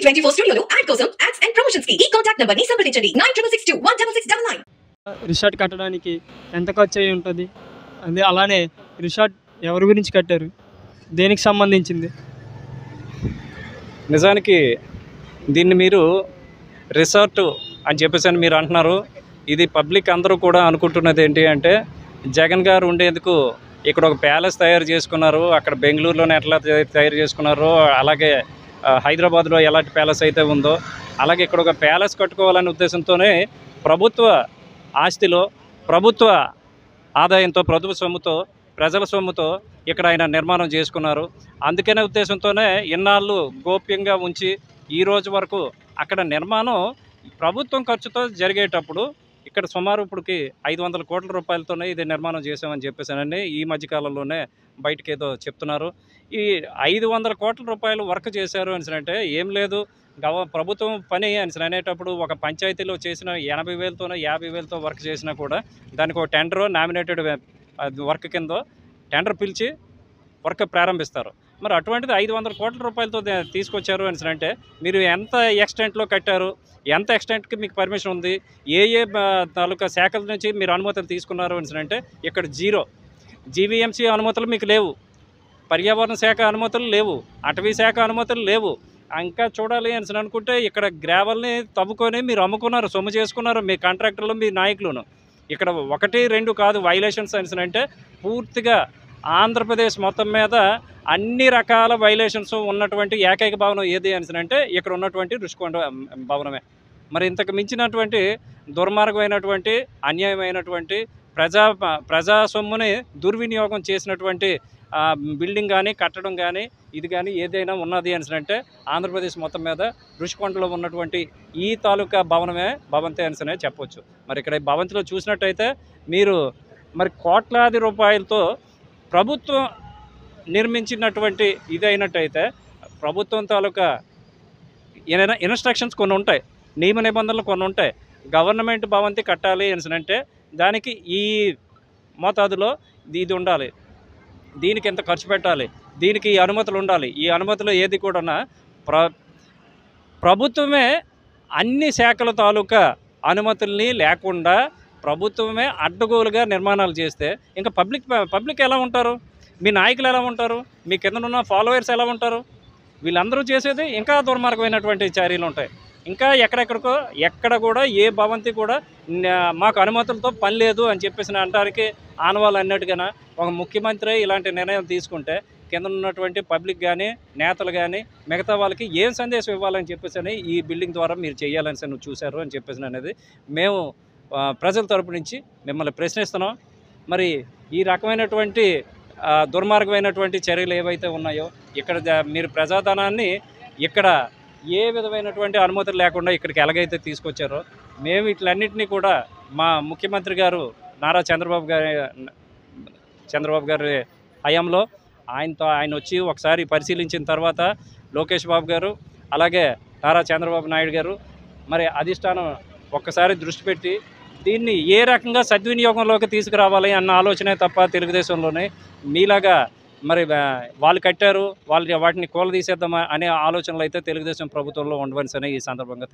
టీవీ24 స్టూడియోలో యాడ్ కోసం ads and promotions కి ఈ కాంటాక్ట్ నంబర్ ని సంప్రదించండి 9662 రిసార్ట్ కట్టడానికి ఎంత ఖర్చు అయి ఉంటుంది? అదే అలానే రిసార్ట్ ఎవరి గురించి కట్టారు, దేనికి సంబంధించింది? నిజానికి దీన్ని మీరు రిసార్ట్ అని చెప్పేసి మీరు అంటున్నారు. ఇది పబ్లిక్ అందరూ కూడా అనుకుంటున్నది ఏంటి అంటే, జగన్ గారు ఉండేందుకు ఇక్కడ ఒక ప్యాలెస్ తయారు చేసుకున్నారు, అక్కడ బెంగళూరులోనే ఎట్లా తయారు చేసుకున్నారో అలాగే హైదరాబాద్లో ఎలాంటి ప్యాలెస్ అయితే ఉందో అలాగే ఇక్కడ ఒక ప్యాలెస్ కట్టుకోవాలనే ఉద్దేశంతోనే ప్రభుత్వ ఆస్తిలో ప్రభుత్వ ఆదాయంతో ప్రభుత్వ సొమ్ముతో ప్రజల సొమ్ముతో ఇక్కడ ఆయన నిర్మాణం చేసుకున్నారు. అందుకనే ఉద్దేశంతోనే ఇన్నాళ్ళు గోప్యంగా ఉంచి ఈ రోజు వరకు అక్కడ నిర్మాణం ప్రభుత్వం ఖర్చుతో జరిగేటప్పుడు ఇక్కడ సుమారు ఇప్పటికి 500 కోట్ల రూపాయలతోనే ఇది నిర్మాణం చేసామని చెప్పేసానండి. ఈ మధ్యకాలంలోనే బయటకు ఏదో చెప్తున్నారు. ఈ 500 కోట్ల రూపాయలు వర్క్ చేశారు అంటే ఏం లేదు, ప్రభుత్వం పని అని అనేటప్పుడు ఒక పంచాయతీలో చేసిన 80,000తోనో 50,000తో వర్క్ చేసినా కూడా దానికి ఒక టెండర్ నామినేటెడ్ వర్క్ కింద టెండర్ పిలిచి వర్క్ ప్రారంభిస్తారు. మరి అటువంటిది 500 కోట్ల రూపాయలతో తీసుకొచ్చారు అంటే మీరు ఎంత ఎక్స్టెంట్లో కట్టారు, ఎంత ఎక్స్టెంట్కి మీకు పర్మిషన్ ఉంది, ఏ తాలూకా శాఖల నుంచి మీరు అనుమతులు తీసుకున్నారు అంటే ఇక్కడ జీరో. జీవీఎంసీ అనుమతులు మీకు లేవు, పర్యావరణ శాఖ అనుమతులు లేవు, అటవీ శాఖ అనుమతులు లేవు. ఇంకా చూడాలి అని అనుకుంటే ఇక్కడ గ్రావెల్ని తవ్వుకొని మీరు అమ్ముకున్నారు, సొమ్ము చేసుకున్నారు మీ కాంట్రాక్టర్లు మీ నాయకులను. ఇక్కడ 1, 2 కాదు వైలేషన్స్ అంటే పూర్తిగా ఆంధ్రప్రదేశ్ మొత్తం మీద అన్ని రకాల వైలేషన్స్ ఉన్నటువంటి ఏకైక భవనం ఏది అంటే ఇక్కడ ఉన్నటువంటి రుషికొండ భవనమే. మరి ఇంతకు మించినటువంటి దుర్మార్గమైనటువంటి అన్యాయమైనటువంటి ప్రజా సొమ్ముని దుర్వినియోగం చేసినటువంటి బిల్డింగ్ కానీ కట్టడం కానీ ఇది కానీ ఏదైనా ఉన్నది అంటే ఆంధ్రప్రదేశ్ మొత్తం మీద రుషికొండలో ఉన్నటువంటి ఈ తాలూకా భవనమే భవంతి అనే చెప్పవచ్చు. మరి ఇక్కడ భవంతిలో చూసినట్టయితే మీరు మరి కోట్లాది రూపాయలతో ప్రభుత్వం నిర్మించినటువంటి ఇది అయినట్టయితే ప్రభుత్వం తాలూకా ఇన్స్ట్రక్షన్స్ కొన్ని ఉంటాయి, నియమ నిబంధనలు కొన్ని ఉంటాయి. గవర్నమెంట్ భవంతి కట్టాలి అంటే దానికి ఈ మోతాదులో ఇది ఉండాలి, దీనికి ఎంత ఖర్చు పెట్టాలి, దీనికి ఈ అనుమతులు ఉండాలి. ఈ అనుమతులు ఏది కూడా ప్రభుత్వమే అన్ని శాఖల తాలూకా అనుమతుల్ని లేకుండా ప్రభుత్వమే అడ్డగోలుగా నిర్మాణాలు చేస్తే ఇంకా పబ్లిక్ ఎలా ఉంటారు, మీ నాయకులు ఎలా ఉంటారు, మీ కింద ఉన్న ఫాలోవర్స్ ఎలా ఉంటారు? వీళ్ళందరూ చేసేది ఇంకా దుర్మార్గమైనటువంటి చర్యలు ఉంటాయి. ఇంకా ఎక్కడ కూడా ఏ భవంతి కూడా మాకు అనుమతులతో పని లేదు అని చెప్పేసి అంటానికి ఆనవాళ్ళు అన్నట్టుగా ఒక ముఖ్యమంత్రి ఇలాంటి నిర్ణయం తీసుకుంటే కింద ఉన్నటువంటి పబ్లిక్ కానీ నేతలు కానీ మిగతా వాళ్ళకి ఏం సందేశం ఇవ్వాలని చెప్పేసి ఈ బిల్డింగ్ ద్వారా మీరు చేయాలని నువ్వు చూశారు అని చెప్పేసి అనేది మేము ప్రజల తరపు నుంచి మిమ్మల్ని ప్రశ్నిస్తున్నాం. మరి ఈ రకమైనటువంటి దుర్మార్గమైనటువంటి చర్యలు ఏవైతే ఉన్నాయో ఇక్కడ మీరు ప్రజాధనాన్ని ఇక్కడ ఏ విధమైనటువంటి అనుమతులు లేకుండా ఇక్కడికి ఎలాగైతే తీసుకొచ్చారో మేము వీటిలన్నింటినీ కూడా మా ముఖ్యమంత్రి గారు నారా చంద్రబాబు గారి హయాంలో ఆయన వచ్చి ఒకసారి పరిశీలించిన తర్వాత లోకేష్ బాబు గారు అలాగే నారా చంద్రబాబు నాయుడు గారు మరి అధిష్టానం ఒక్కసారి దృష్టి పెట్టి దీన్ని ఏ రకంగా సద్వినియోగంలోకి తీసుకురావాలి అన్న ఆలోచనే తప్ప తెలుగుదేశంలోనే మీలాగా మరి వాళ్ళు కట్టారు వాటిని కూలదీసేద్దామా అనే ఆలోచనలు అయితే తెలుగుదేశం ప్రభుత్వంలో ఉండవలసిన ఈ సందర్భంగా